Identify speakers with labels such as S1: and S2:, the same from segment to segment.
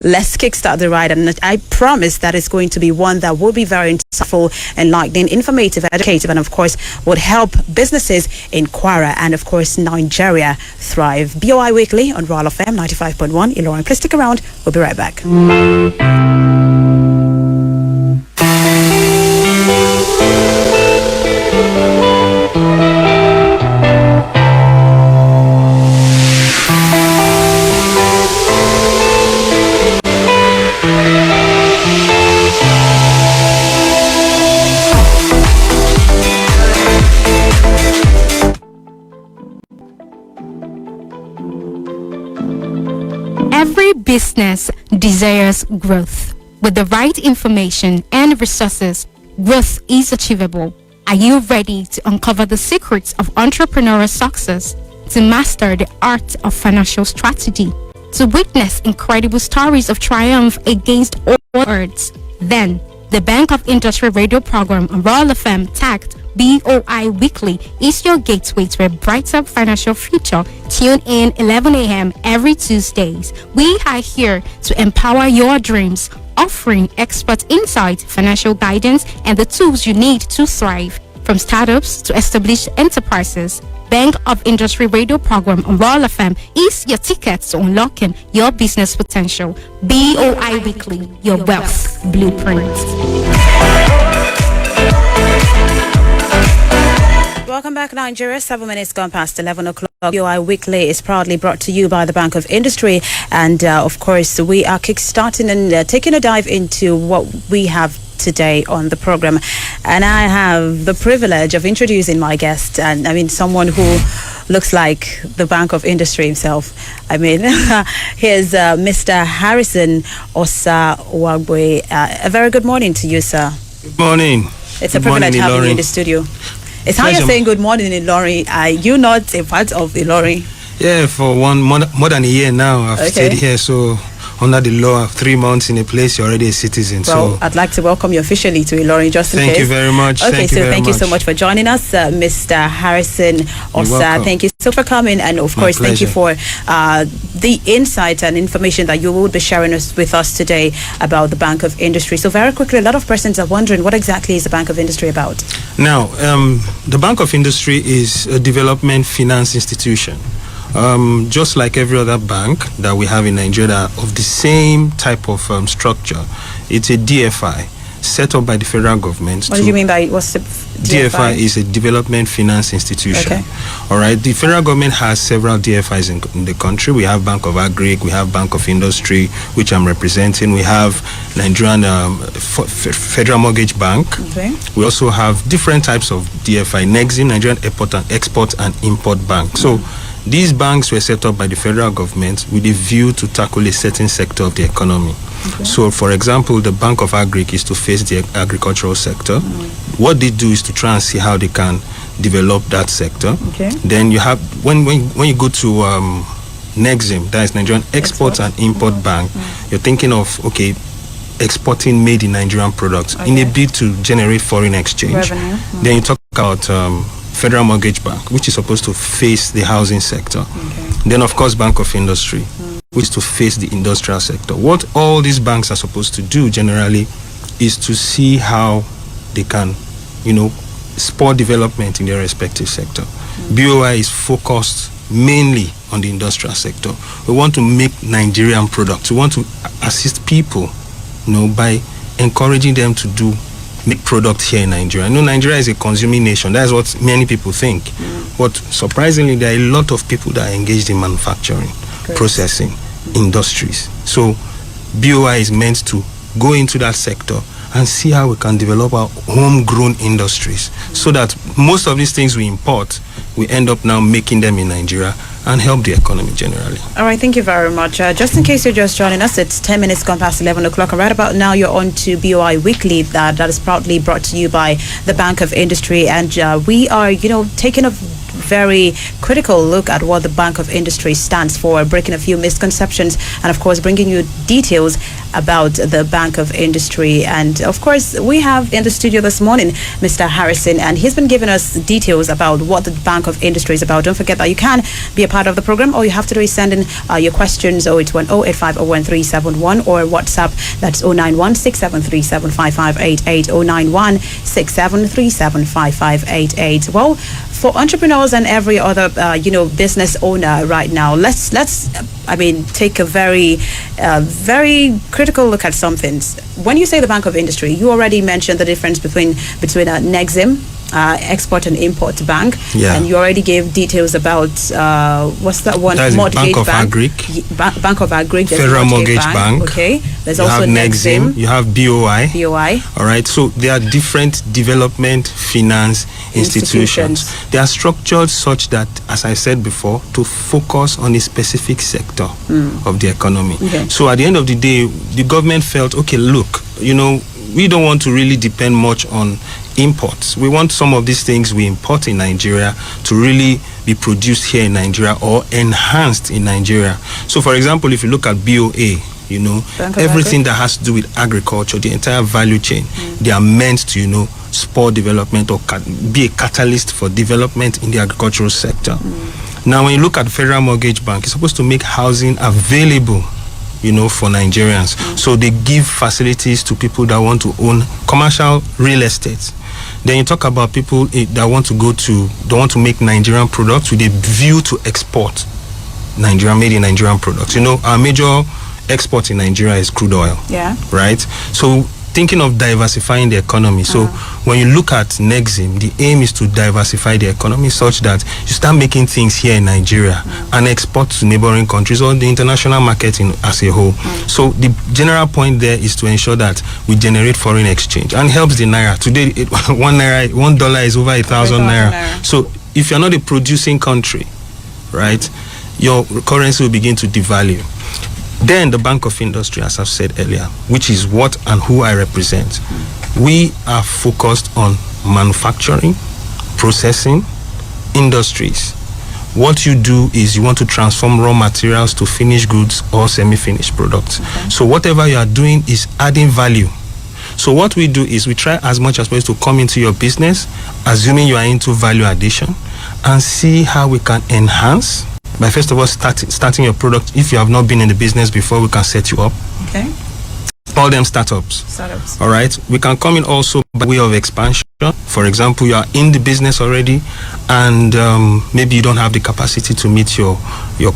S1: Let's kickstart the ride, and I promise that it's going to be one that will be very insightful, enlightening, informative, educative, and of course would help businesses in Kwara and of course Nigeria thrive. BOI Weekly on Royal FM 95.1 Ilorin. Please stick around. We'll be right back.
S2: Every business desires growth. With the right information and resources, growth is achievable. Are you ready to uncover the secrets of entrepreneurial success, to master the art of financial strategy, to witness incredible stories of triumph against all odds? Then, the Bank of Industry radio program on Royal FM tagged BOI Weekly is your gateway to a brighter financial future. Tune in 11 a.m. every Tuesdays. We are here to empower your dreams, offering expert insight, financial guidance, and the tools you need to thrive. From startups to established enterprises, Bank of Industry radio program on Royal FM is your ticket to unlocking your business potential. BOI Weekly, your wealth blueprint.
S1: Welcome back, Nigeria. 7 minutes gone past 11 o'clock. BOI Weekly is proudly brought to you by the Bank of Industry. And, of course, we are kickstarting and taking a dive into what we have today on the program. And I have the privilege of introducing my guest. And, I mean, someone who looks like the Bank of Industry himself. I mean, here's Mr. Harrison Osa-Uwagboe. A very good morning to you, sir.
S3: Good morning.
S1: It's a privilege having you in the studio. It's how you're saying good morning in Ilorin. Are you not a part of Ilorin?
S3: Yeah, for more than a year now, I've stayed here. So under the law, 3 months in a place, you're already a citizen.
S1: Well,
S3: so
S1: I'd like to welcome you officially to Ilorin, just in case.
S3: Thank you very much.
S1: Okay, thank you so much for joining us, Mr. Harrison Osa. Thank you so much for coming, and of course, thank you for the insight and information that you will be sharing with us today about the Bank of Industry. So very quickly, a lot of persons are wondering, what exactly is the Bank of Industry about?
S3: Now, the Bank of Industry is a development finance institution. Just like every other bank that we have in Nigeria of the same type of structure. It's a DFI set up by the federal government.
S1: What do you mean by what's the DFI?
S3: DFI is a development finance institution.
S1: Okay.
S3: All right. The federal government has several DFIs in the country. We have Bank of Agric, we have Bank of Industry, which I'm representing. We have Nigerian Federal Mortgage Bank.
S1: Okay.
S3: We also have different types of DFI, Nexim, Nigerian Export and Import Bank. So these banks were set up by the federal government with a view to tackle a certain sector of the economy. Okay. So, for example, the Bank of Agric is to face the agricultural sector. What they do is to try and see how they can develop that sector.
S1: Okay.
S3: Then you have, when you go to Nexim, that is Nigerian Export and Import Bank, you're thinking of, exporting made in Nigerian products in a bid to generate foreign exchange.
S1: Revenue.
S3: Then you talk about Federal Mortgage Bank, which is supposed to face the housing sector.
S1: Okay.
S3: Then, of course, Bank of Industry, which is to face the industrial sector. What all these banks are supposed to do generally is to see how they can, spur development in their respective sector. BOI is focused mainly on the industrial sector. We want to make Nigerian products. We want to assist people, by encouraging them to make products here in Nigeria. I know Nigeria is a consuming nation. That's what many people think. But surprisingly, there are a lot of people that are engaged in manufacturing, processing, industries. So BOI is meant to go into that sector and see how we can develop our homegrown industries so that most of these things we import, we end up now making them in Nigeria and help the economy generally.
S1: All right, thank you very much. Just in case you're just joining us, it's 10 minutes gone past 11 o'clock. And right about now, you're on to BOI Weekly that is proudly brought to you by the Bank of Industry. And we are, taking a very critical look at what the Bank of Industry stands for, breaking a few misconceptions, and of course bringing you details about the Bank of Industry. And of course, we have in the studio this morning Mr. Harrison, and he's been giving us details about what the Bank of Industry is about. Don't forget that you can be a part of the program. All you have to do is send in your questions 08108501371 or WhatsApp, that's 09167375588, 09167375588. Well, for entrepreneurs and every other business owner right now, let's take a very critical look at something. When you say the Bank of Industry, you already mentioned the difference between Nexim, Export and Import Bank, and you already gave details about what's that one?
S3: That is
S1: Mortgage
S3: Bank of
S1: Bank.
S3: Agric.
S1: Bank of Agric.
S3: Federal Mortgage Bank.
S1: Okay. There's
S3: you
S1: also
S3: have Nexim. You have BOI. All right. So there are different development finance institutions. They are structured such that, as I said before, to focus on a specific sector of the economy.
S1: Okay.
S3: So at the end of the day, the government felt, okay, look, we don't want to really depend much on imports. We want some of these things we import in Nigeria to really be produced here in Nigeria or enhanced in Nigeria. So, for example, if you look at BOA, everything that has to do with agriculture, the entire value chain, they are meant to, spur development or be a catalyst for development in the agricultural sector. Now, when you look at Federal Mortgage Bank, it's supposed to make housing available for Nigerians. So they give facilities to people that want to own commercial real estate. Then you talk about people that want to make Nigerian products with a view to export made in Nigerian products. Our major export in Nigeria is crude oil.
S1: Yeah.
S3: Right? So thinking of diversifying the economy. So when you look at Nexim, the aim is to diversify the economy such that you start making things here in Nigeria and export to neighboring countries or the international market as a whole. So the general point there is to ensure that we generate foreign exchange and helps the naira. Today, $1 is over 1,000 naira. So if you're not a producing country, right, your currency will begin to devalue. Then the Bank of Industry, as I've said earlier, which is what and who I represent, we are focused on manufacturing, processing, industries. What you do is you want to transform raw materials to finished goods or semi-finished products. Okay. So whatever you are doing is adding value. So what we do is we try as much as possible to come into your business, assuming you are into value addition, and see how we can enhance by first of all starting your product. If you have not been in the business before, we can set you up. Okay. Call them startups. All right. We can come in also by way of expansion. For example, you are in the business already, and maybe you don't have the capacity to meet your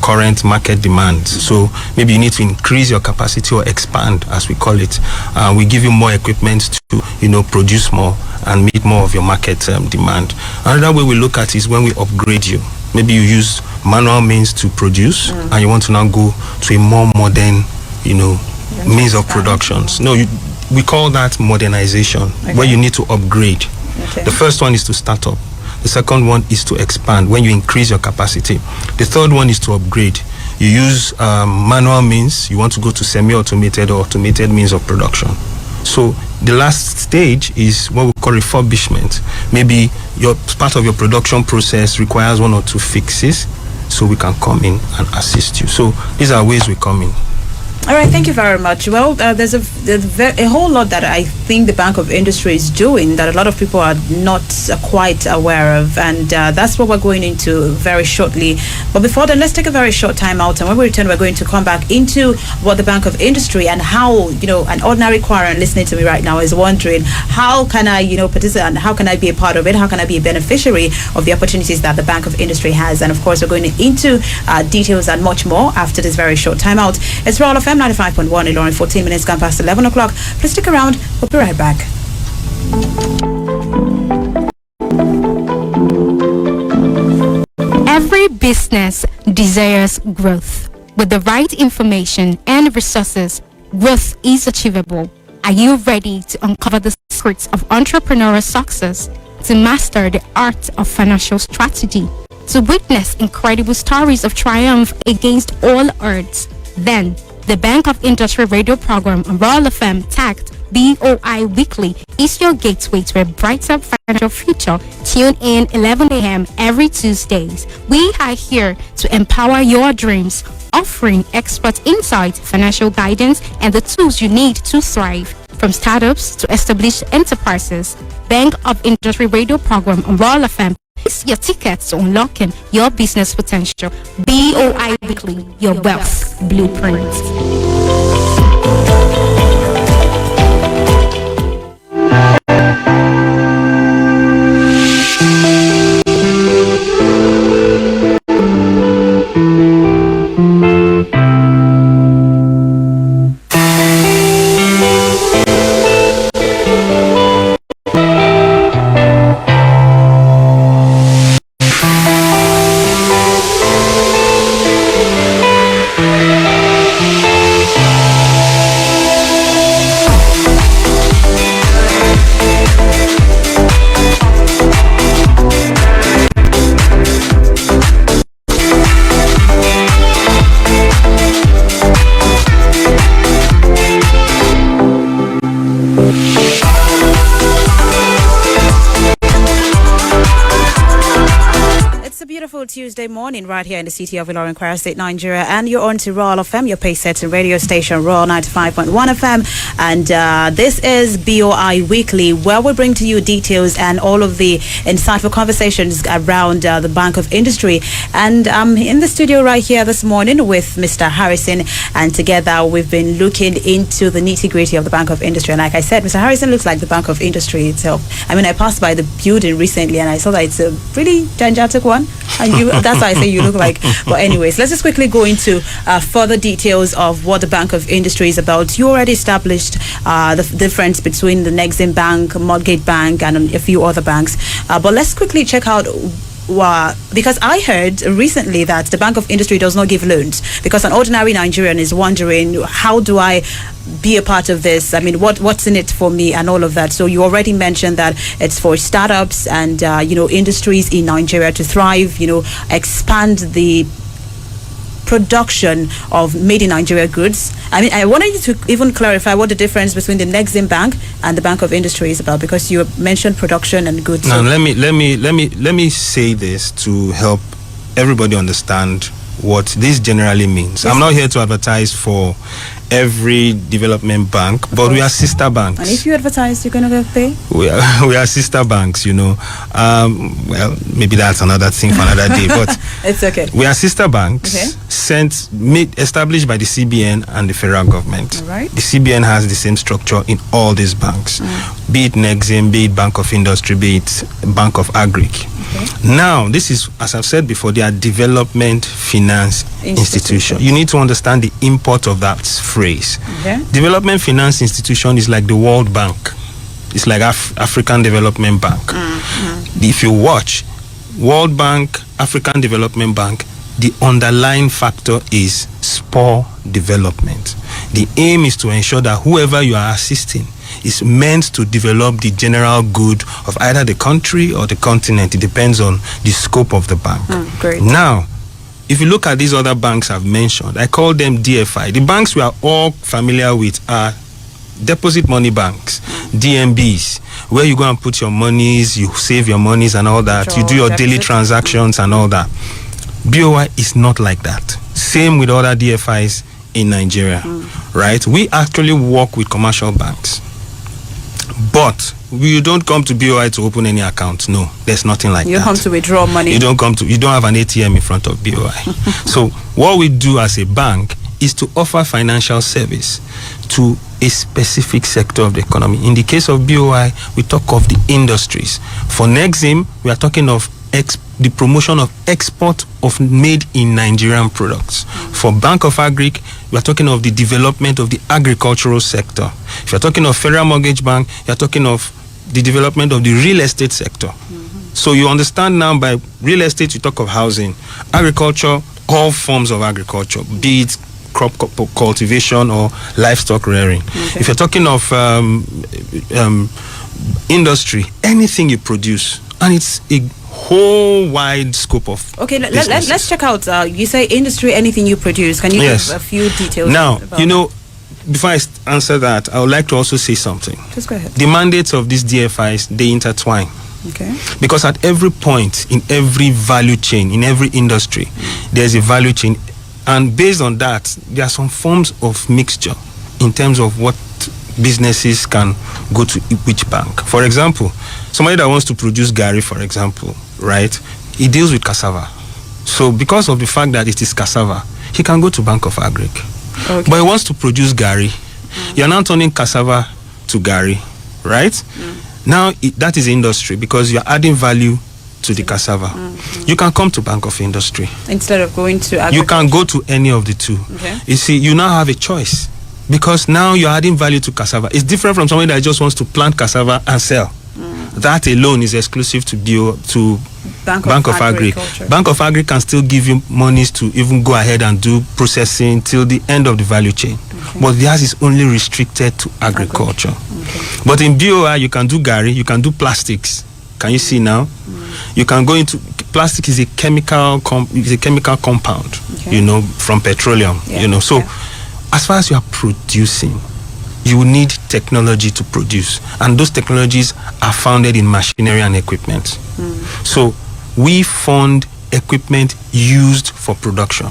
S3: current market demand. So maybe you need to increase your capacity or expand, as we call it. We give you more equipment to produce more and meet more of your market demand. Another way we look at is when we upgrade you. Maybe you use manual means to produce, and you want to now go to a more modern, means of production. No, we call that modernization, where you need to upgrade. Okay. The first one is to start up. The second one is to expand, when you increase your capacity. The third one is to upgrade. You use manual means, you want to go to semi-automated or automated means of production. So the last stage is what we call refurbishment. Maybe part of your production process requires one or two fixes, so we can come in and assist you. So these are ways we come in.
S1: All right, thank you very much. Well, there's a whole lot that I think the Bank of Industry is doing that a lot of people are not quite aware of, and that's what we're going into very shortly. But before then, let's take a very short time out, and when we return, we're going to come back into what the Bank of Industry and how, an ordinary querent listening to me right now is wondering, how can I, participate, and how can I be a part of it? How can I be a beneficiary of the opportunities that the Bank of Industry has? And of course, we're going into details and much more after this very short time out. It's Royal FM 95.1 Ilorin, 14 minutes gone past 11 o'clock. Please stick around. We'll be right back.
S2: Every business desires growth. With the right information and resources, growth is achievable. Are you ready to uncover the secrets of entrepreneurial success, to master the art of financial strategy, to witness incredible stories of triumph against all odds? Then, the Bank of Industry radio program on Royal FM tagged BOI Weekly is your gateway to a brighter financial future. Tune in 11 a.m. every Tuesdays. We are here to empower your dreams offering expert insight, financial guidance, and the tools you need to thrive. From startups to established enterprises, Bank of Industry radio program on Royal FM is your ticket to unlocking your business potential. BOI Weekly, your wealth blueprint.
S1: Tuesday morning right here in the city of Ilorin, Kwara State, Nigeria, and you're on to Royal FM, your pace setting radio station, Royal 95.1 FM, and this is BOI Weekly, where we bring to you details and all of the insightful conversations around the Bank of Industry. And I'm in the studio right here this morning with Mr. Harrison, and together we've been looking into the nitty-gritty of the Bank of Industry. And like I said, Mr. Harrison looks like the Bank of Industry itself. I mean, I passed by the building recently and I saw that it's a really gigantic one, and that's why I say you look like. But anyways, let's just quickly go into further details of what the Bank of Industry is about. You already established the difference between the Nexim Bank, Mortgage Bank, and a few other banks. But let's quickly check out because I heard recently that the Bank of Industry does not give loans, because an ordinary Nigerian is wondering, how do I be a part of this? I mean, what's in it for me and all of that. So you already mentioned that it's for startups and industries in Nigeria to thrive, expand the production of made in Nigeria goods. I mean, I wanted you to even clarify what the difference between the Nexim Bank and the Bank of Industry is about, because you mentioned production and goods.
S3: Now, let me say this to help everybody understand what this generally means. Yes. I'm not here to advertise for every development bank, but we are sister banks. And
S1: if you advertise, you're going to get paid?
S3: We are sister banks, well, maybe that's another thing for another day, but
S1: it's okay.
S3: We are sister banks, okay, established by the CBN and the federal government.
S1: All right.
S3: The CBN has the same structure in all these banks, be it Nexim, be it Bank of Industry, be it Bank of Agric. Okay. Now, this is, as I've said before, they are development finance institution. You need to understand the import of that phrase. Okay. Development finance institution is like the World Bank. It's like African Development Bank. Mm-hmm. If you watch World Bank, African Development Bank, the underlying factor is spur development. The aim is to ensure that whoever you are assisting is meant to develop the general good of either the country or the continent. It depends on the scope of the bank.
S1: Great.
S3: Now, if you look at these other banks I've mentioned, I call them DFI. The banks we are all familiar with are deposit money banks, DMBs, where you go and put your monies, you save your monies and all that. You do your daily transactions and all that. BOI is not like that. Same with other DFIs in Nigeria, right? We actually work with commercial banks. But you don't come to BOI to open any account. No, there's nothing like that.
S1: You come to withdraw money.
S3: You don't have an ATM in front of BOI. So what we do as a bank is to offer financial service to a specific sector of the economy. In the case of BOI, we talk of the industries. For Nexim, we are talking of the promotion of export of made in Nigerian products. For Bank of Agric, we are talking of the development of the agricultural sector. If you're talking of Federal Mortgage Bank, you're talking of the development of the real estate sector. So you understand now, by real estate, you talk of housing, agriculture, all forms of agriculture, be it crop cultivation or livestock rearing. Okay. If you're talking of industry, anything you produce, and it's a whole wide scope of
S1: let's check out, you say industry, anything you produce. Can you give a few details?
S3: Now, before I answer that, I would like to also say something.
S1: Just go ahead.
S3: The mandates of these DFIs, they intertwine.
S1: Okay.
S3: Because at every point in every value chain, in every industry, there's a value chain. And based on that, there are some forms of mixture in terms of what businesses can go to which bank. For example, somebody that wants to produce gari, for example, right, he deals with cassava. So because of the fact that it is cassava, he can go to Bank of Agric.
S1: Okay.
S3: But he wants to produce gari. You're now turning cassava to gari, right? Now that is industry because you're adding value to the cassava. You can come to Bank of Industry.
S1: Instead of going to agriculture.
S3: You can go to any of the two.
S1: Okay.
S3: You see, you now have a choice because now you're adding value to cassava. It's different from somebody that just wants to plant cassava and sell. That alone is exclusive to Bank of Agri. Bank of Agri can still give you monies to even go ahead and do processing till the end of the value chain. Okay. But theirs is only restricted to agriculture. Okay. But in BOI, you can do gari, you can do plastics. Can you see now? You can go into plastic is a chemical compound, okay, from petroleum. So as far as you are producing, you need technology to produce, and those technologies are founded in machinery and equipment. So we fund equipment used for production.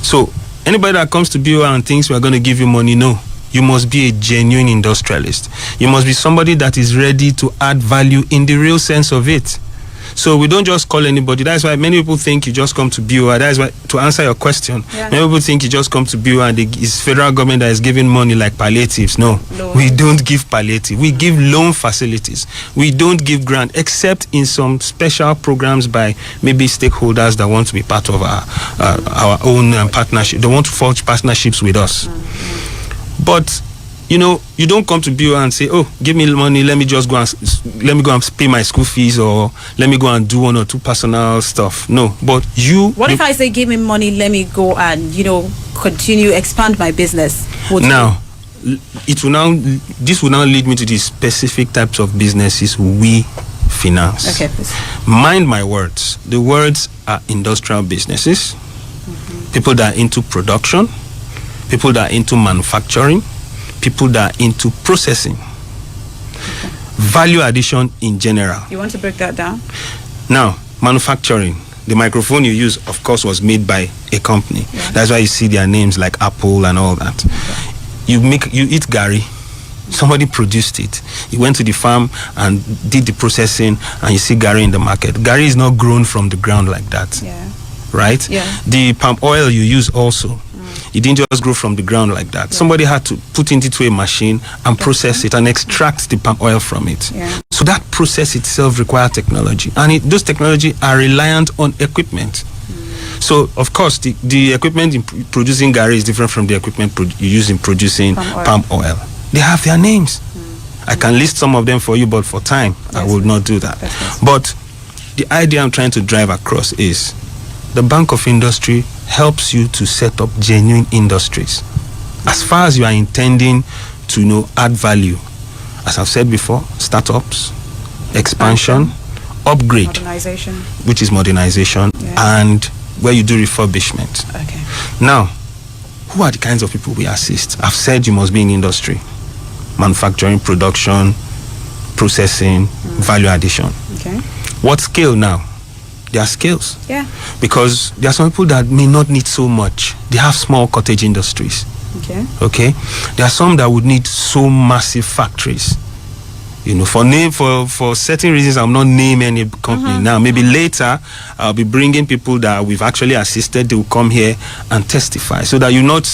S3: So anybody that comes to BOI and thinks we are going to give you money, no. You must be a genuine industrialist. You must be somebody that is ready to add value in the real sense of it. So we don't just call anybody. That's why many people think you just come to BOI. That is why, to answer your question, many people think you just come to BOI and it's federal government that is giving money like palliatives. No, we don't give palliative. We give loan facilities. We don't give grant, except in some special programs by maybe stakeholders that want to be part of our own partnership. They want to forge partnerships with us. But you don't come to BOI and say, "Oh, give me money. Let me go and pay my school fees, or let me go and do one or two personal stuff." No, but What
S1: if I say, "Give me money. Let me go and continue expand my business"?
S3: This will now lead me to the specific types of businesses we finance.
S1: Okay, please.
S3: Mind my words. The words are industrial businesses, people that are into production, people that are into manufacturing, people that are into processing, value addition in general.
S1: You want to break that down?
S3: Now, manufacturing. The microphone you use, of course, was made by a company. Yeah. That's why you see their names like Apple and all that. Okay. You eat gari. Somebody produced it. You went to the farm and did the processing, and you see gari in the market. Gari is not grown from the ground like that.
S1: Yeah.
S3: Right?
S1: Yeah.
S3: The palm oil you use also. It didn't just grow from the ground like that. Yeah. Somebody had to put it into a machine and process it and extract the palm oil from it.
S1: Yeah.
S3: So that process itself requires technology. And those technology are reliant on equipment. So, of course, the equipment in producing gari is different from the equipment you use in producing palm oil. They have their names. I can list some of them for you, but for time, I will not do that. But the idea I'm trying to drive across is the Bank of Industry helps you to set up genuine industries. As far as you are intending to add value, as I've said before, startups, expansion, upgrade,
S1: modernization,
S3: which is modernization, and where you do refurbishment.
S1: Okay.
S3: Now, who are the kinds of people we assist? I've said you must be in industry, manufacturing, production, processing, value addition.
S1: Okay.
S3: What scale now? There are scales.
S1: Yeah.
S3: Because there are some people that may not need so much. They have small cottage industries. Okay. There are some that would need so massive factories. For certain reasons, I'm not naming any company now. Maybe later, I'll be bringing people that we've actually assisted. They will come here and testify, so that you not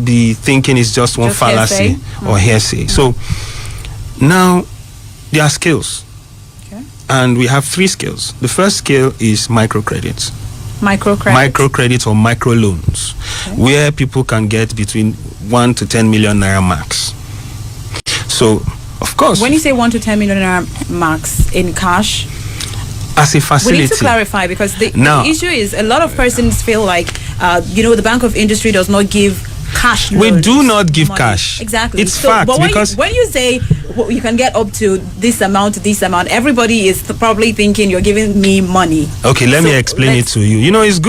S3: be thinking it's just one fallacy or hearsay. So now there are skills. And we have 3 scales. The first scale is microcredits. Microcredits or microloans, where people can get between 1 to 10 million naira max. So, of course,
S1: when you say 1 to 10 million naira max in cash,
S3: as a facility,
S1: we need to clarify, because the issue is a lot of persons feel like the Bank of Industry does not give cash loans.
S3: We do not give
S1: money.
S3: Cash.
S1: Exactly.
S3: It's fact.
S1: But
S3: because
S1: when you say you can get up to this amount, everybody is probably thinking you're giving me money.
S3: Okay, let me explain it to you. It's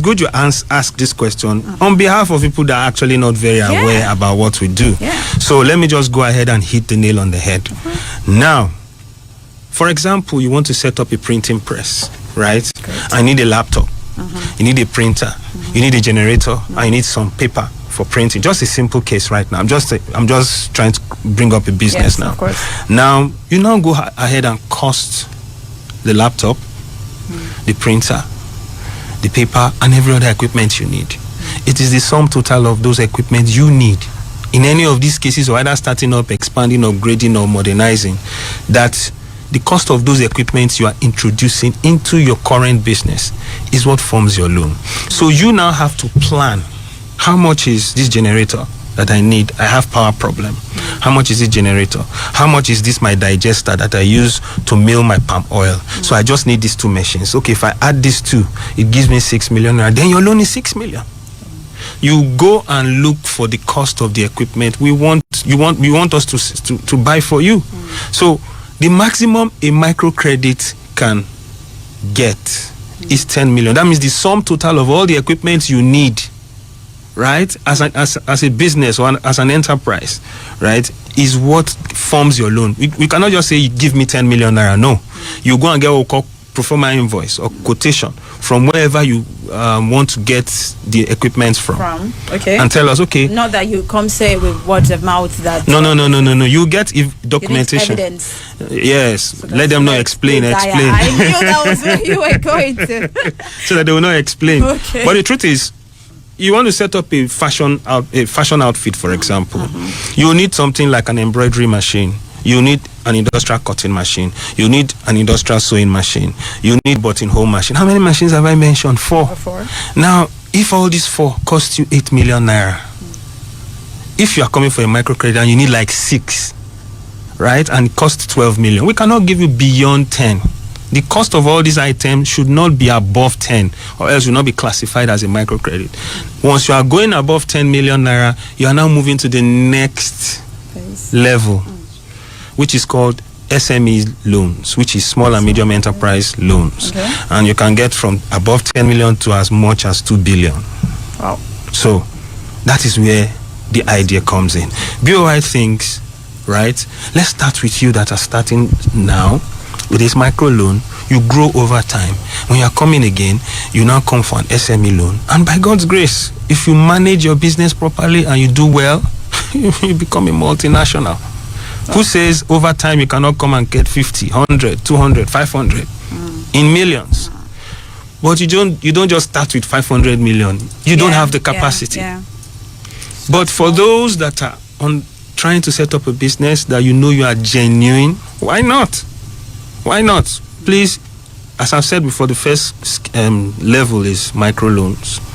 S3: good you ask this question on behalf of people that are actually not very aware about what we do.
S1: Yeah.
S3: So let me just go ahead and hit the nail on the head. Now, for example, you want to set up a printing press, right?
S1: Great.
S3: I need a laptop. you need a printer, you need a generator, and you need some paper for printing. Just a simple case right now. I'm just trying to bring up a business now.
S1: Of course.
S3: Now you now go ahead and cost the laptop, the printer, the paper, and every other equipment you need. It is the sum total of those equipment you need in any of these cases, or either starting up, expanding, upgrading, or modernizing, that the cost of those equipment you are introducing into your current business is what forms your loan. So you now have to plan, how much is this generator that I need? I have power problem. How much is this generator? How much is this my digester that I use to mill my palm oil? So I just need these two machines. Okay, if I add these two, it gives me 6 million. Then your loan is 6 million. You go and look for the cost of the equipment we want us to buy for you. So the maximum a microcredit can get is 10 million. That means the sum total of all the equipment you need, right, as a business or as an enterprise, right, is what forms your loan. We cannot just say, give me 10 million naira. No. You go and get what we call pro forma invoice or quotation from wherever you want to get the equipment from.
S1: Okay.
S3: And tell us, okay.
S1: Not that you come say with word of mouth that.
S3: No. You get documentation.
S1: You need evidence.
S3: Yes.
S1: So
S3: let them know. Explain.
S1: I knew that was where you were going to.
S3: So that they will not explain.
S1: Okay.
S3: But the truth is, you want to set up a fashion outfit, for example. You need something like an embroidery machine. You need an industrial cutting machine. You need an industrial sewing machine. You need buttonhole machine. How many machines have I mentioned? 4. Now, if all these 4 cost you 8 million naira, if you are coming for a microcredit and you need like 6, right, and it costs 12 million, we cannot give you beyond 10. The cost of all these items should not be above 10, or else will not be classified as a microcredit. Once you are going above 10 million naira, you are now moving to the next level, which is called SME loans, which is small and medium enterprise loans. Okay. And you can get from above 10 million to as much as 2 billion.
S1: Wow.
S3: So that is where the idea comes in. BOI thinks, right, let's start with you that are starting now with this micro loan. You grow over time. When you are coming again, you now come for an SME loan. And by God's grace, if you manage your business properly and you do well, you become a multinational. Who says over time you cannot come and get 50, 100, 200, 500 in millions? But you don't just start with 500 million. You don't have the capacity.
S1: Yeah.
S3: But for those that are trying to set up a business that you are genuine, why not? Why not? Please, as I've said before, the first level is microloans.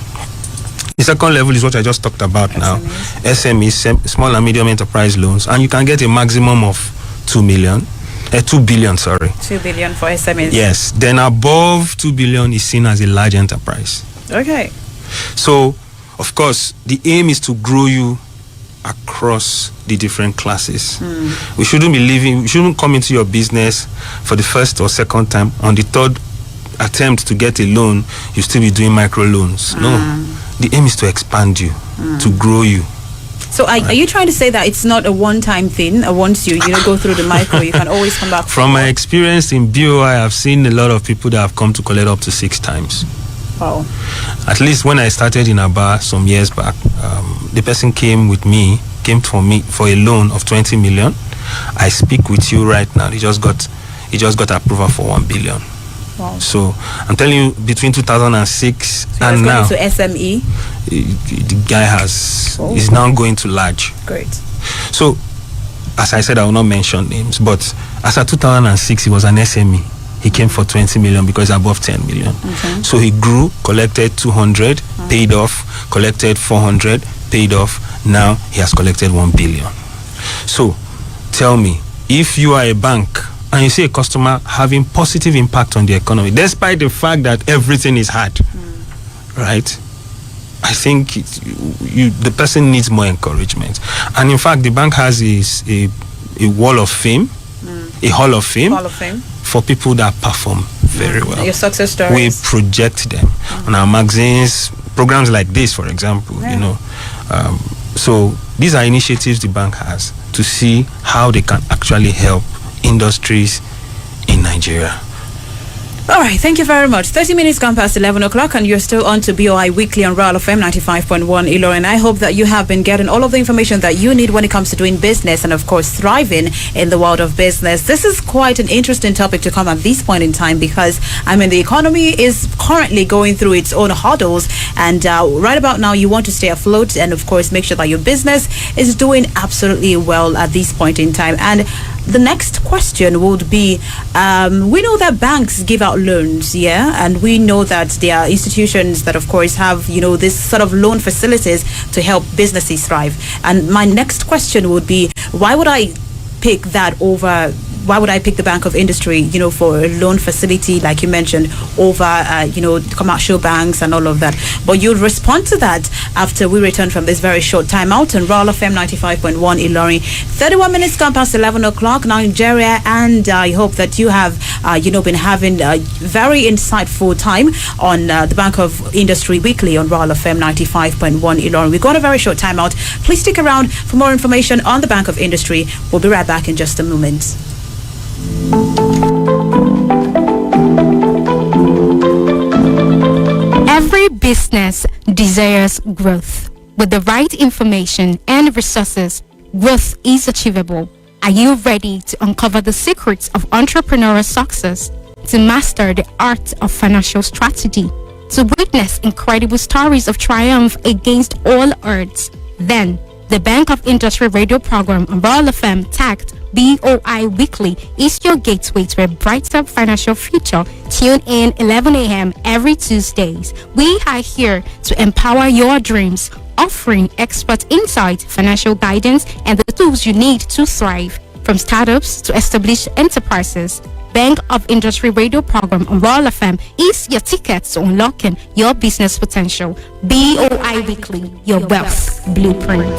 S3: The second level is what I just talked about now. SMEs, small and medium enterprise loans. And you can get a maximum of 2 billion, sorry.
S1: 2 billion for SMEs.
S3: Yes. Then above 2 billion is seen as a large enterprise.
S1: Okay.
S3: So, of course, the aim is to grow you across the different classes. We shouldn't come into your business for the first or second time. On the third attempt to get a loan, you still be doing micro loans. No. The aim is to expand you, to grow you.
S1: So are you trying to say that it's not a one-time thing? Once you go through the micro, you can always come back?
S3: From my experience in BOI, I've seen a lot of people that have come to collect up to 6 times.
S1: Wow.
S3: At least when I started in Aba some years back, the person came for me for a loan of 20 million. I speak with you right now. He just got approval for 1 billion.
S1: Wow.
S3: So I'm telling you, between 2006 and now,
S1: to SME,
S3: the guy is now going to large.
S1: Great.
S3: So, as I said, I will not mention names, but as at 2006, he was an SME. He came for 20 million because above 10 million.
S1: Okay.
S3: So he grew, collected 200, paid off, collected 400, paid off. Now he has collected 1 billion. So, tell me, if you are a bank and you see a customer having positive impact on the economy, despite the fact that everything is hard, right? I think the person needs more encouragement. And in fact, the bank has a wall of fame, a hall of fame for people that perform very well.
S1: Your success stories.
S3: We project them on our magazines, programs like this, for example. Yeah. So these are initiatives the bank has to see how they can actually help industries in Nigeria.
S1: All right, thank you very much. 30 minutes gone past 11 o'clock, and you're still on to BOI Weekly on Royal FM 95.1 Ilorin. I hope that you have been getting all of the information that you need when it comes to doing business and, of course, thriving in the world of business. This is quite an interesting topic to come at this point in time because, the economy is currently going through its own hurdles, and right about now, you want to stay afloat and, of course, make sure that your business is doing absolutely well at this point in time. And the next question would be, we know that banks give out loans, and we know that there are institutions that, of course, have, this sort of loan facilities to help businesses thrive. And my next question would be, why would I pick the Bank of Industry, for a loan facility, like you mentioned, over, commercial banks and all of that? But you'll respond to that after we return from this very short time out on Royal FM 95.1 Ilorin. 31 minutes gone past 11 o'clock, Nigeria, and I hope that you have, been having a very insightful time on the Bank of Industry Weekly on Royal FM 95.1 Ilorin. We've got a very short time out. Please stick around for more information on the Bank of Industry. We'll be right back in just a moment.
S2: Every business desires growth. With the right information and resources, growth is achievable. Are you ready to uncover the secrets of entrepreneurial success, to master the art of financial strategy, to witness incredible stories of triumph against all odds? Then, the Bank of Industry radio program on Royal FM tagged BOI Weekly is your gateway to a brighter financial future. Tune in 11 a.m. every Tuesdays. We are here to empower your dreams, offering expert insight, financial guidance, and the tools you need to thrive. From startups to established enterprises, Bank of Industry radio program on Royal FM is your ticket to unlocking your business potential. BOI Weekly, your wealth blueprint.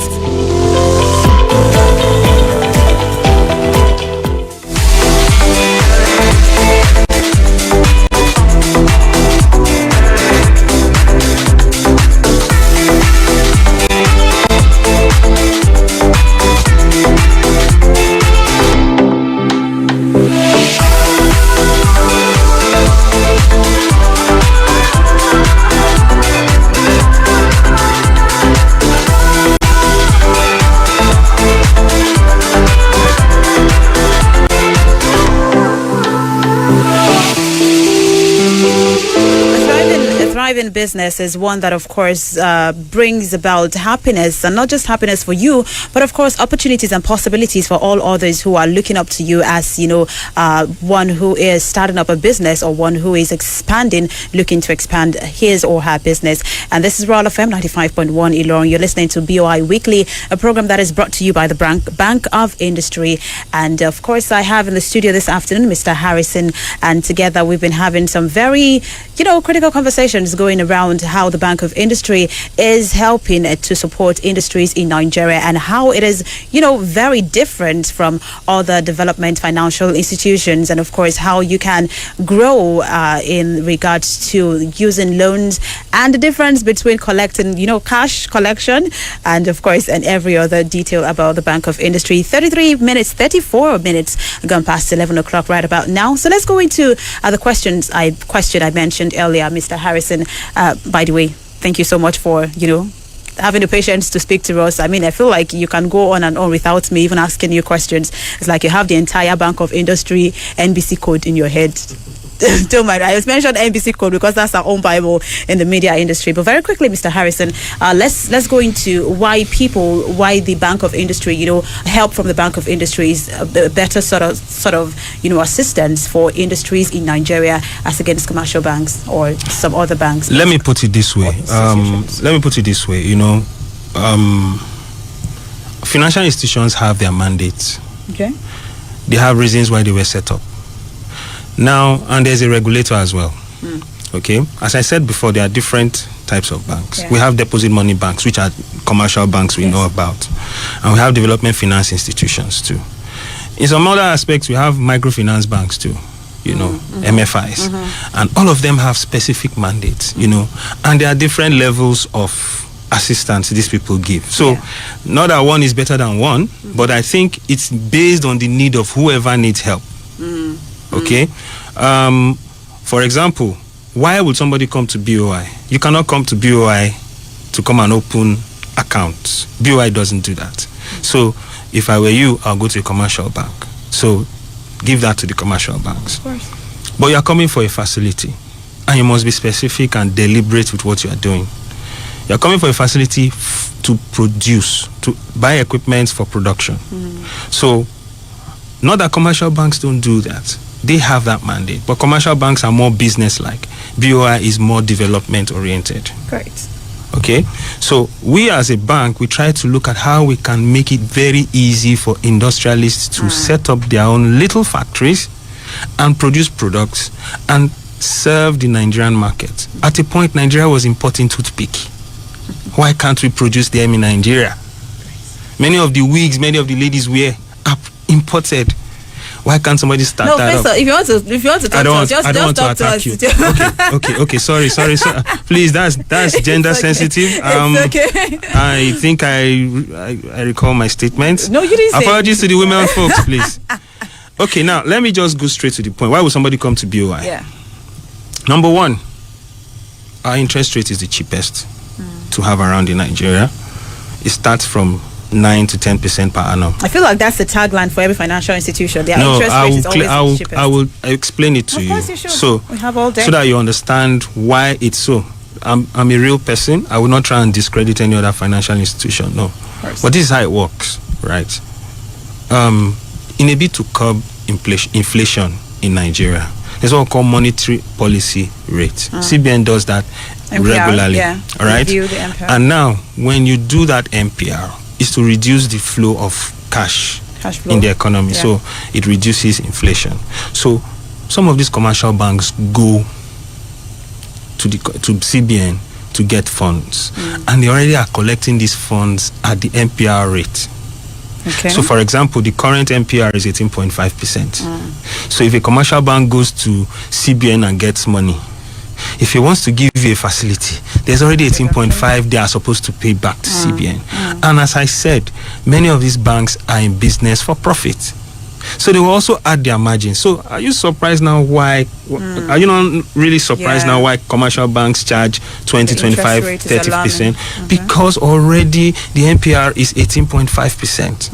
S1: Thriving business is one that, of course, brings about happiness, and not just happiness for you, but of course opportunities and possibilities for all others who are looking up to you as, one who is starting up a business or one who is looking to expand his or her business. And this is Royal FM 95.1 Ilorin. You're listening to BOI Weekly, a program that is brought to you by the Bank of Industry. And of course, I have in the studio this afternoon Mr. Harrison, and together we've been having some very, critical conversations going around how the Bank of Industry is helping to support industries in Nigeria, and how it is, very different from other development financial institutions, and of course how you can grow in regards to using loans, and the difference between collecting, cash collection, and of course, and every other detail about the Bank of Industry. 34 minutes gone past 11 o'clock right about now. So let's go into the question I mentioned earlier, Mr. Harrison. By the way, thank you so much for, having the patience to speak to us. I feel like you can go on and on without me even asking you questions. It's like you have the entire Bank of Industry NBC code in your head. Don't mind. I just mentioned NBC code because that's our own Bible in the media industry. But very quickly, Mr. Harrison, let's go into why the Bank of Industry, help from the Bank of Industry is a better sort of assistance for industries in Nigeria as against commercial banks or some other banks.
S3: Let me put it this way. Financial institutions have their mandates.
S1: Okay.
S3: They have reasons why they were set up. Now, and there's a regulator as well. Okay, as I said before, there are different types of banks. We have deposit money banks, which are commercial banks we know about, and we have development finance institutions too. In some other aspects, we have microfinance banks too, MFIs, and all of them have specific mandates, and there are different levels of assistance these people give. So, not that one is better than one, but I think it's based on the need of whoever needs help. Okay, For example, why would somebody come to BOI? You cannot come to BOI to come and open accounts. BOI doesn't do that. So if I were you, I'll go to a commercial bank. So give that to the commercial banks.
S1: Of course.
S3: But you're coming for a facility, and you must be specific and deliberate with what you are doing. You're coming for a facility to produce, to buy equipment for production. So, not that commercial banks don't do that. They have that mandate. But commercial banks are more business-like. BOI is more development-oriented.
S1: Great.
S3: Okay? So, we as a bank, we try to look at how we can make it very easy for industrialists to set up their own little factories and produce products and serve the Nigerian market. At a point, Nigeria was importing toothpick. Why can't we produce them in Nigeria? Many of the wigs, many of the ladies wear are imported. Why can't somebody start that
S1: up? If you want to talk to us, just talk to us.
S3: Okay. Sorry. Please, that's gender sensitive.
S1: It's okay.
S3: I think I recall my statement.
S1: No, you didn't.
S3: Apologies to the women folks, please. Okay, now let me just go straight to the point. Why would somebody come to BOI?
S1: Yeah.
S3: Number one, our interest rate is the cheapest to have around in Nigeria. It starts from 9 to 10% per annum.
S1: I feel like that's the tagline for every financial institution. Their interest rate is always the cheapest.
S3: I will explain it to you.
S1: Of course you should.
S3: So
S1: we have all day.
S3: So that you understand why it's so. I'm a real person. I will not try and discredit any other financial institution. No. But this is how it works, right? In a bid to curb inflation in Nigeria, there's what we call monetary policy rate. CBN does that regularly.
S1: Yeah.
S3: All right.
S1: Review the MPR.
S3: And now, when you do that MPR, is to reduce the flow of cash
S1: flow
S3: in the economy.
S1: Yeah.
S3: So it reduces inflation. So some of these commercial banks go to CBN to get funds, and they already are collecting these funds at the MPR rate.
S1: Okay.
S3: So, for example, the current MPR is 18.5%. So if a commercial bank goes to CBN and gets money, if he wants to give you a facility, there's already 18.5 they are supposed to pay back to CBN. And as I said, many of these banks are in business for profit. So they will also add their margin. So are you surprised now why, are you not really surprised now why commercial banks charge 20, 25, 30%? Because already the MPR is 18.5%.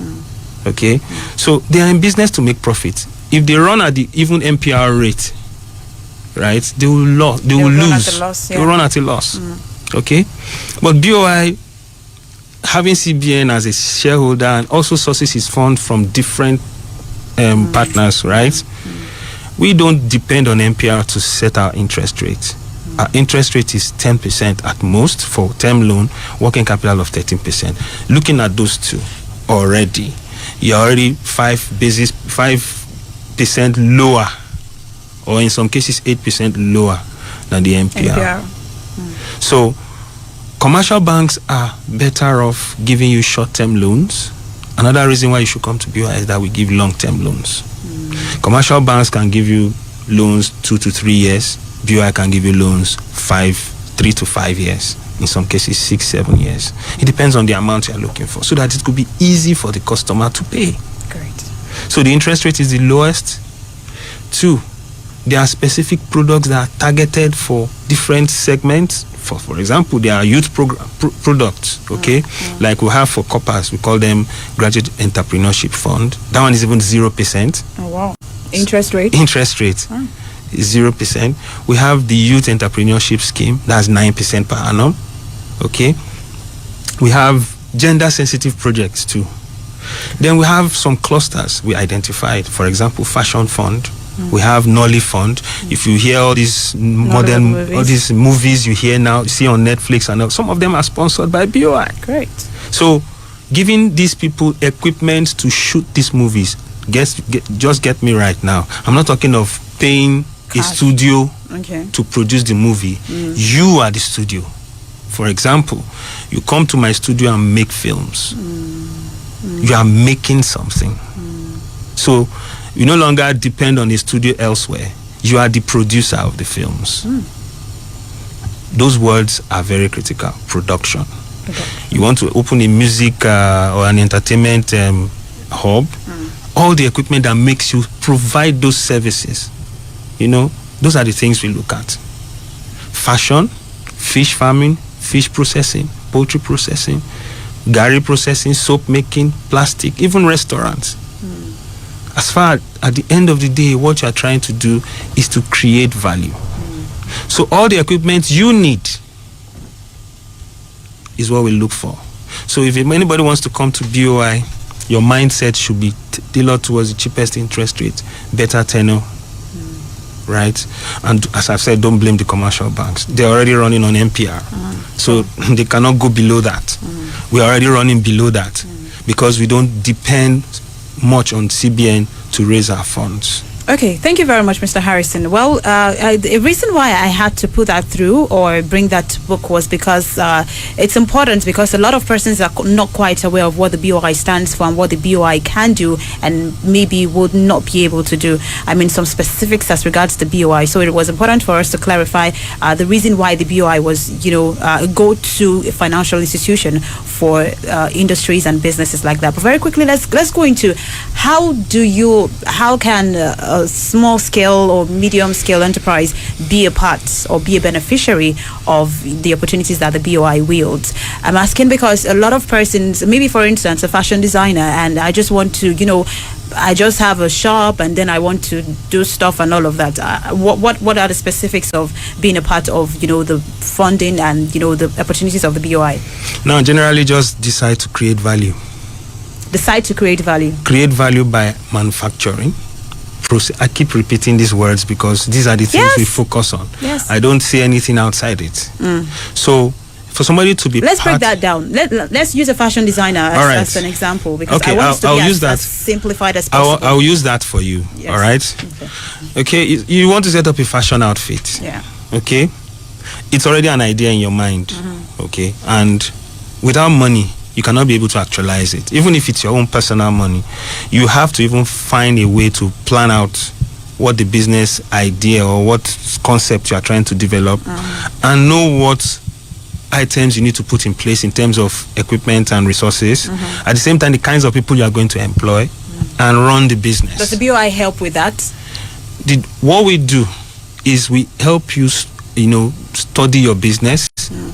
S3: Okay? So they are in business to make profit. If they run at the even MPR rate, right, they will lose. They will run at a loss. Okay? But BOI, having CBN as a shareholder and also sources its fund from different partners, right? We don't depend on MPR to set our interest rate. Our interest rate is 10% at most for term loan, working capital of 13%. Looking at those two already, you're already 5% lower, or in some cases 8% lower than the MPR. So commercial banks are better off giving you short-term loans. Another reason why you should come to BOI is that we give long-term loans. Commercial banks can give you loans 2 to 3 years. BOI can give you loans 3 to 5 years. In some cases, 6, 7 years. It depends on the amount you are looking for, so that it could be easy for the customer to pay.
S1: Great.
S3: So the interest rate is the lowest. 2, there are specific products that are targeted for different segments. For example, there are youth products, okay? Like we have for corpers, we call them Graduate Entrepreneurship Fund. That one is even 0%.
S1: Oh, wow. Interest rate?
S3: Interest rate is 0%. We have the Youth Entrepreneurship Scheme, that's 9% per annum, okay? We have gender-sensitive projects too. Then we have some clusters we identified. For example, Fashion Fund. We have Nolly Fund. If you hear all these modern movies. All these movies you hear now, see on Netflix, and some of them are sponsored by BOI.
S1: Great.
S3: So giving these people equipment to shoot these movies, just get me right now. I'm not talking of paying a studio to produce the movie. You are the studio. For example, you come to my studio and make films. You are making something. So you no longer depend on a studio elsewhere. You are the producer of the films. Those words are very critical. Production. You want to open a music or an entertainment hub, all the equipment that makes you provide those services, Those are the things we look at. Fashion, fish farming, fish processing, poultry processing, garri processing, soap making, plastic, even restaurants. As far at the end of the day, what you are trying to do is to create value. So all the equipment you need is what we look for. So if anybody wants to come to BOI, your mindset should be tailored towards the cheapest interest rate, better tenure, right? And as I've said, don't blame the commercial banks. They're already running on MPR. So they cannot go below that. We're already running below that because we don't depend much on CBN to raise our funds.
S1: Okay, thank you very much, Mr. Harrison. Well, the reason why I had to put that through or bring that book was because it's important, because a lot of persons are not quite aware of what the BOI stands for and what the BOI can do, and maybe would not be able to do. I mean, some specifics as regards the BOI. So it was important for us to clarify the reason why the BOI was, a go-to financial institution for industries and businesses like that. But very quickly, let's go into how can a small scale or medium scale enterprise be a part or be a beneficiary of the opportunities that the BOI wields. I'm asking because a lot of persons, maybe for instance a fashion designer, and I just want to, I just have a shop and then I want to do stuff and all of that. What are the specifics of being a part of, the funding and, the opportunities of the BOI?
S3: Now, generally just decide to create value.
S1: Decide to create value.
S3: Create value by manufacturing. I keep repeating these words because these are the things we focus on.
S1: Yes.
S3: I don't see anything outside it. So for somebody to be
S1: break that down. Let's use a fashion designer as an example, because I want to be as simplified as possible.
S3: I'll use that for you. Yes. All right. Okay. You want to set up a fashion outfit.
S1: Yeah.
S3: Okay. It's already an idea in your mind. Okay. And without money, you cannot be able to actualize it. Even if it's your own personal money, you have to even find a way to plan out what the business idea or what concept you are trying to develop, and know what items you need to put in place in terms of equipment and resources. At the same time, the kinds of people you are going to employ and run the business.
S1: Does the BOI help with that?
S3: What we do is we help you, study your business.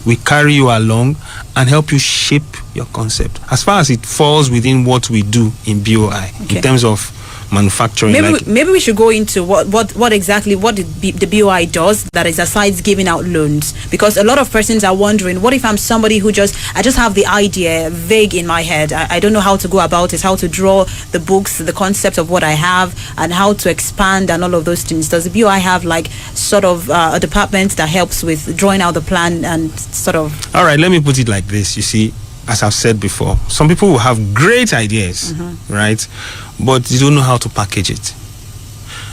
S3: We carry you along and help you shape your concept as far as it falls within what we do in BOI in terms of manufacturing.
S1: Maybe we should go into what exactly the BOI does, that is, aside giving out loans, because a lot of persons are wondering, what if I'm somebody who just have the idea vague in my head, I don't know how to go about it, how to draw the books, the concept of what I have, and how to expand and all of those things. Does the BOI have sort of a department that helps with drawing out the plan and sort of? All
S3: right, let me put it like this. You see, as I've said before, some people will have great ideas, right? But they don't know how to package it.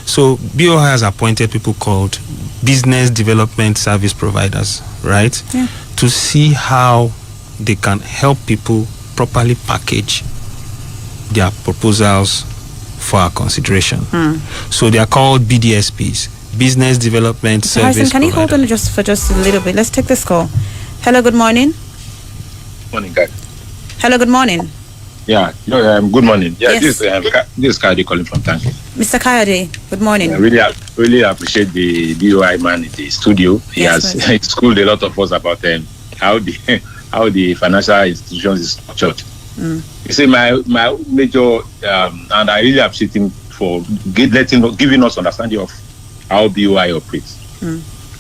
S3: So BOI has appointed people called business development service providers, right? Yeah. To see how they can help people properly package their proposals for our consideration. So they are called BDSPs, business development service
S1: Harrison, can
S3: provider.
S1: you hold on for just a little bit? Let's take this call. Hello, good morning.
S4: Morning, guys.
S1: Hello, good morning.
S4: Yeah, good morning. Yeah, yes. This is Kayode calling from Tanki.
S1: Mr. Kayode, good morning.
S4: I really appreciate the BOI man in the studio. He has schooled a lot of us about how the financial institutions is structured. You see, my major, and I really appreciate him for giving us understanding of how BOI operates.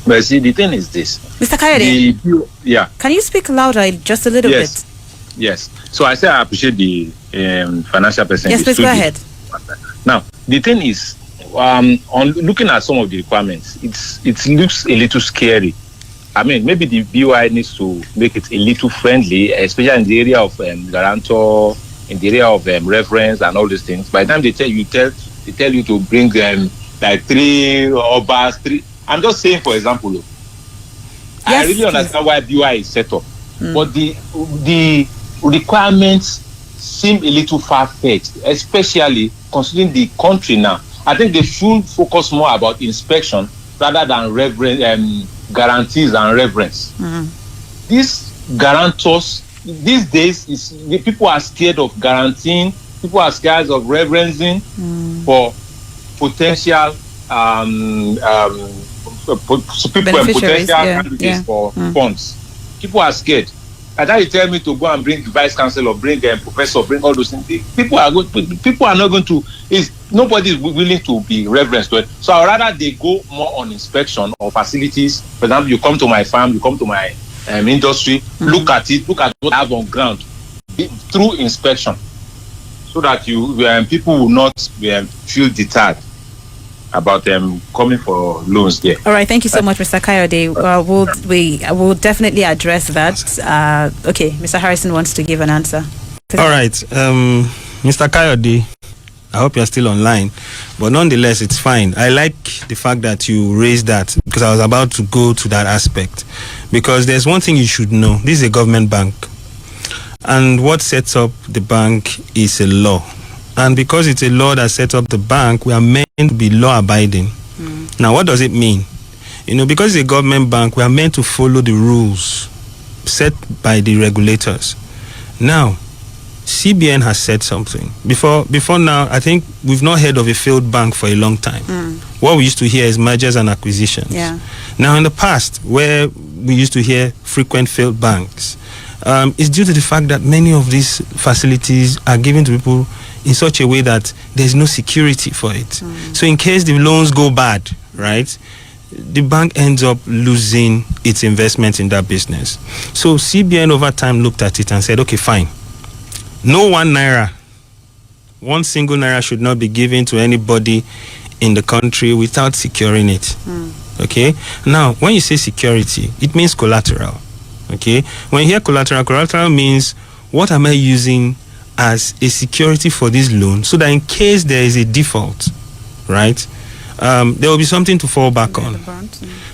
S4: But see, the thing is this.
S1: Mr. Kayode, can you speak louder just a little bit?
S4: Yes. So I say I appreciate the financial person.
S1: Yes, please go ahead.
S4: Now, the thing is, on looking at some of the requirements, it looks a little scary. I mean, maybe the BOI needs to make it a little friendly, especially in the area of guarantor, in the area of reference and all these things. By the time they tell you to bring them like 3 or bars 3. I'm just saying, for example, I really understand why BOI is set up, but the requirements seem a little far-fetched, especially considering the country now. I think they should focus more about inspection rather than guarantees and reverence. These guarantors, these days, people are scared of guaranteeing, people are scared of reverencing for potential
S1: Beneficiaries,
S4: potential candidates for funds. People are scared. And then you tell me to go and bring the vice chancellor, bring a professor, bring all those things. People are not going to. Nobody is willing to be reverenced to it. So I'd rather they go more on inspection of facilities. For example, you come to my farm, you come to my industry, look at it, look at what I have on ground through inspection, so that people will not feel deterred about coming for loans there.
S1: All right, thank you so much, Mr. Kayode. We'll definitely address that. Okay, Mr. Harrison wants to give an answer.
S3: All right, Mr. Kayode, I hope you're still online, but nonetheless, it's fine. I like the fact that you raised that, because I was about to go to that aspect. Because there's one thing you should know: this is a government bank, and what sets up the bank is a law. And because it's a law that sets up the bank, we are meant to be law-abiding. Now, what does it mean? Because it's a government bank, we are meant to follow the rules set by the regulators. Now, CBN has said something. Before now, I think we've not heard of a failed bank for a long time. What we used to hear is mergers and acquisitions.
S1: Yeah.
S3: Now, in the past, where we used to hear frequent failed banks, it's due to the fact that many of these facilities are given to people in such a way that there's no security for it. So in case the loans go bad, right, the bank ends up losing its investment in that business. So CBN over time looked at it and said, okay, fine. No 1 naira, 1 single naira should not be given to anybody in the country without securing it. Okay? Now, when you say security, it means collateral. Okay? When you hear collateral means, what am I using as a security for this loan, so that in case there is a default, right, there will be something to fall back on.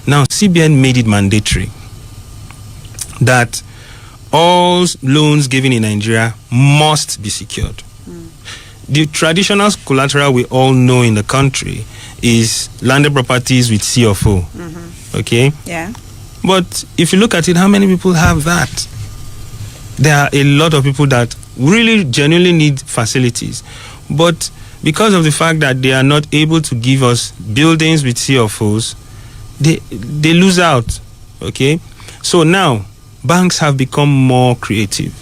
S3: Now, CBN made it mandatory that all loans given in Nigeria must be secured. The traditional collateral we all know in the country is landed properties with C of O. Okay?
S1: Yeah.
S3: But if you look at it, how many people have that? There are a lot of people that really genuinely need facilities, but because of the fact that they are not able to give us buildings with CFOs, they lose out. Okay, so now banks have become more creative.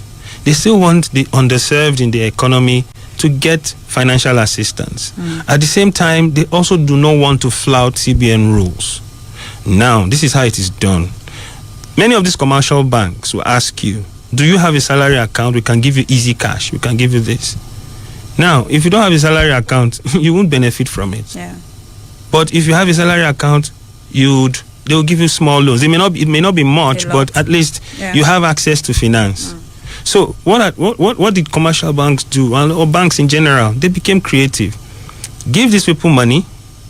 S3: They still want the underserved in the economy to get financial assistance. At the same time, they also do not want to flout CBN rules. Now, this is how it is done. Many of these commercial banks will ask you, do you have a salary account? We can give you easy cash. We can give you this. Now, if you don't have a salary account, you won't benefit from it.
S1: Yeah.
S3: But if you have a salary account, they'll give you small loans. It may not be much, but at least you have access to finance. So what did commercial banks do, or banks in general? They became creative. Give these people money,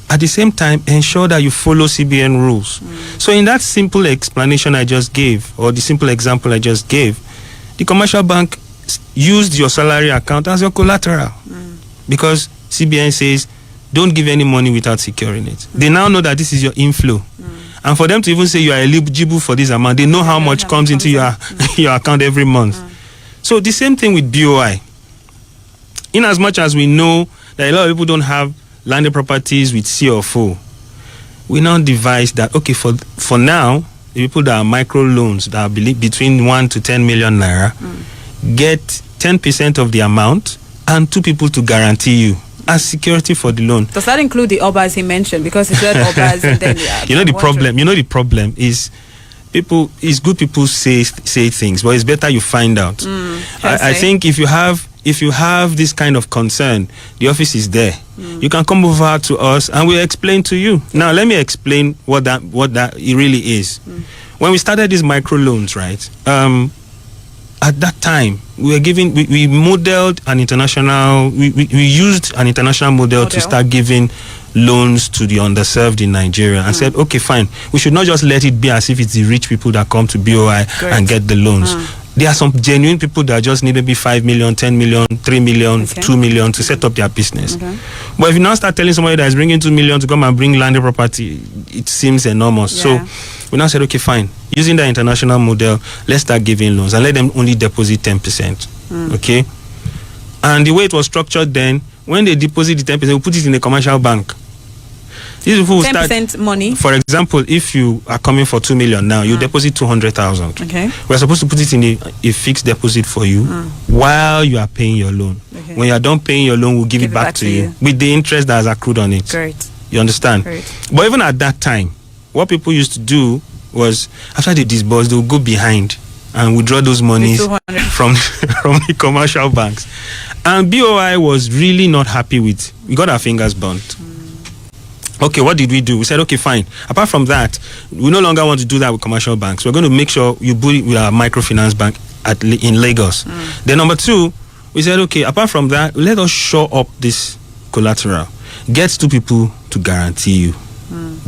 S3: at the same time ensure that you follow CBN rules. So in that simple explanation I just gave, or the simple example I just gave, the commercial bank used your salary account as your collateral, because CBN says don't give any money without securing it. They now know that this is your inflow. And for them to even say you are eligible for this amount, they know how much comes into your account every month. So the same thing with BOI. In as much as we know that a lot of people don't have landed properties with C of O, we now devise that, okay, for now, the people that are micro loans that are between 1 to 10 million naira get 10% of the amount and 2 people to guarantee you as security for the loan.
S1: Does that include the obas he mentioned? Because he said obas and then
S3: the problem is good people say things, but it's better you find out. I think if you have this kind of concern, the office is there. You can come over to us and we'll explain to you. Now let me explain what that it really is. When we started these micro loans, right? At that time, we modeled an international. We used an international model to start giving loans to the underserved in Nigeria, and said, okay, fine. We should not just let it be as if it's the rich people that come to BOI and get the loans. There are some genuine people that just need maybe 5 million, 10 million, 3 million, 2 million to set up their business. But if you now start telling somebody that is bringing 2 million to come and bring landed property, it seems enormous. So we now said, okay, fine. Using the international model, let's start giving loans and let them only deposit 10%. Okay? And the way it was structured then, when they deposit the 10%, we put it in a commercial bank. These people will start
S1: 10% money.
S3: For example, if you are coming for 2 million now, you deposit 200,000.
S1: Okay.
S3: We're supposed to put it in a fixed deposit for you while you are paying your loan.
S1: Okay.
S3: When you are done paying your loan, we'll give it back to you with the interest that has accrued on it.
S1: Great.
S3: You understand?
S1: Great.
S3: But even at that time, what people used to do was, after they disburse, they'll go behind and withdraw those monies from the commercial banks. And BOI was really not happy with. We got our fingers burnt. Okay, what did we do? We said, okay, fine. Apart from that, we no longer want to do that with commercial banks. We're going to make sure you put it with our microfinance bank in Lagos. Then number two, we said, okay, apart from that, let us shore up this collateral. Get 2 people to guarantee you.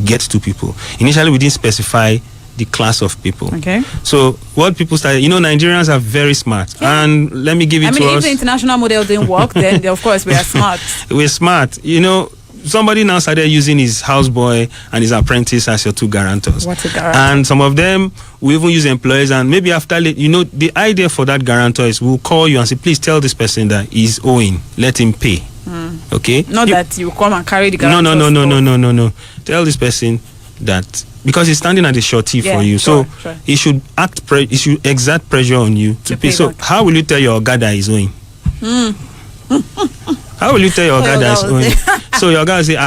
S3: Get 2 people. Initially, we didn't specify the class of people.
S1: Okay.
S3: So what people started, Nigerians are very smart. Yeah. And let me give it to us.
S1: If the international model didn't work, then of course we are smart.
S3: We're smart. Somebody now started using his houseboy and his apprentice as your 2 guarantors.
S1: What a guarantor.
S3: And some of them will even use employees, and maybe after, the idea for that guarantor is we'll call you and say, please tell this person that he's owing. Let him pay. Okay?
S1: Not that you come and carry the guarantor.
S3: No. Tell this person that, because he's standing at the shorty for you.
S1: Sure.
S3: He should he should exert pressure on you to pay. So how will you tell your guy that he's owing? How will you tell your guy that he's owing? So your guy will say,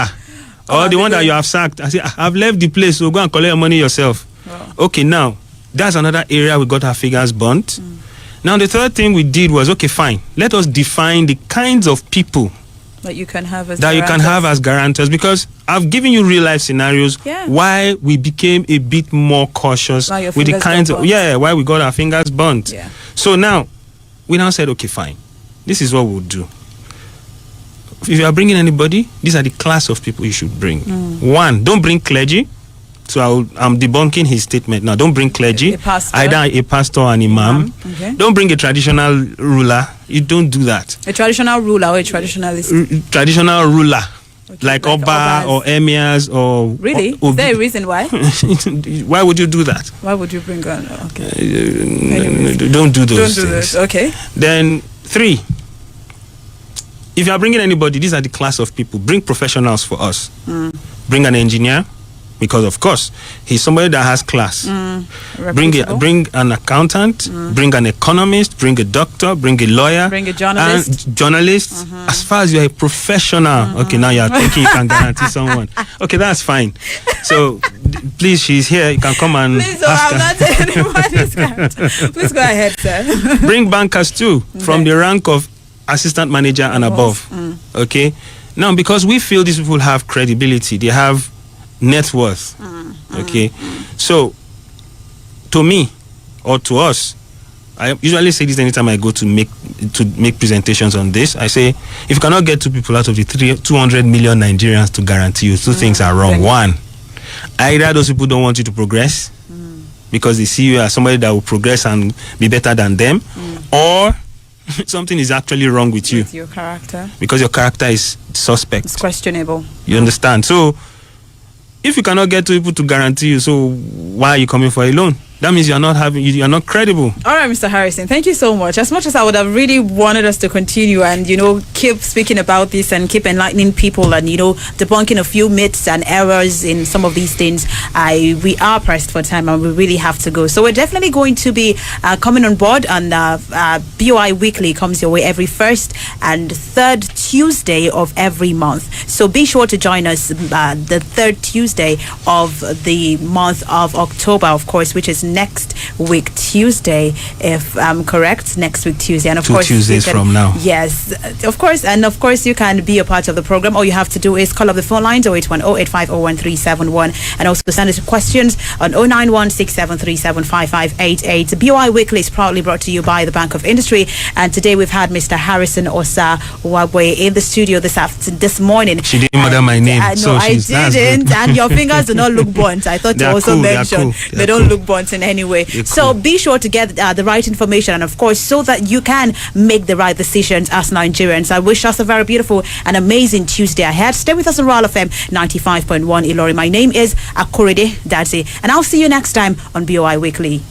S3: or the one that you have sacked, I say, I've left the place, so go and collect your money yourself. Wow. Okay, now, that's another area we got our figures burnt. Now, the third thing we did was, okay, fine, let us define the kinds of people
S1: that you can have as
S3: guarantors, because I've given you real life scenarios why we became a bit more cautious with the kinds of why we got our fingers burnt. Yeah. So now we said, okay, fine, this is what we'll do. If you are bringing anybody, these are the class of people you should bring. 1, don't bring clergy. So I'm debunking his statement now. Don't bring clergy, either a pastor or an imam. Okay. Don't bring a traditional ruler. You don't do that.
S1: A traditional ruler or a traditionalist?
S3: Traditional ruler, okay, like Oba or emirs or...
S1: Really? Is there a reason why?
S3: Why would you do that?
S1: Why would you bring on? Okay.
S3: Don't do those things.
S1: This. Okay.
S3: Then 3, if you are bringing anybody, these are the class of people. Bring professionals for us. Bring an engineer, because of course he's somebody that has class. Bring an accountant, bring an economist, bring a doctor, bring a lawyer,
S1: bring a journalist.
S3: As far as you're a professional, okay, now you're thinking you can guarantee someone. Okay, that's fine. So please, she's here. You can come and
S1: please, I'm not anybody's guarantor. Please go ahead, sir.
S3: Bring bankers too, from the rank of assistant manager and above. Okay, now because we feel these people have credibility, they have net worth. Okay, so to me or to us, I usually say this anytime I go to make presentations on this. I say, if you cannot get 2 people out of the 200 million Nigerians to guarantee you, 2 things are wrong. 1, either those people don't want you to progress because they see you as somebody that will progress and be better than them, or something is actually wrong with you. With
S1: your character.
S3: Because your character is suspect.
S1: It's questionable.
S3: You understand? So, if you cannot get 2 people to guarantee you, so why are you coming for a loan? That means you're not credible.
S1: All right, Mr. Harrison, thank you so much. As much as I would have really wanted us to continue and, keep speaking about this and keep enlightening people and, debunking a few myths and errors in some of these things, we are pressed for time and we really have to go. So we're definitely going to be coming on board, and BOI Weekly comes your way every first and third Tuesday of every month. So be sure to join us the third Tuesday of the month of October, of course, which is next week Tuesday, if I'm correct. Next week Tuesday, and of course
S3: 2 Tuesdays from now.
S1: Yes, of course, and of course you can be a part of the program. All you have to do is call up the phone lines 08108501371 and also send us questions on 09167375588. BOI Weekly is proudly brought to you by the Bank of Industry, and today we've had Mr. Harrison Osa-Uwagboe in the studio this morning.
S3: She didn't murder my name.
S1: No, I didn't. And your fingers do not look burnt. I thought you also mentioned they don't look burnt in any way. So be sure to get the right information, and of course, so that you can make the right decisions as Nigerians. I wish us a very beautiful and amazing Tuesday ahead. Stay with us on Royal FM 95.1 Ilori. My name is Akorede Dadzi, and I'll see you next time on BOI Weekly.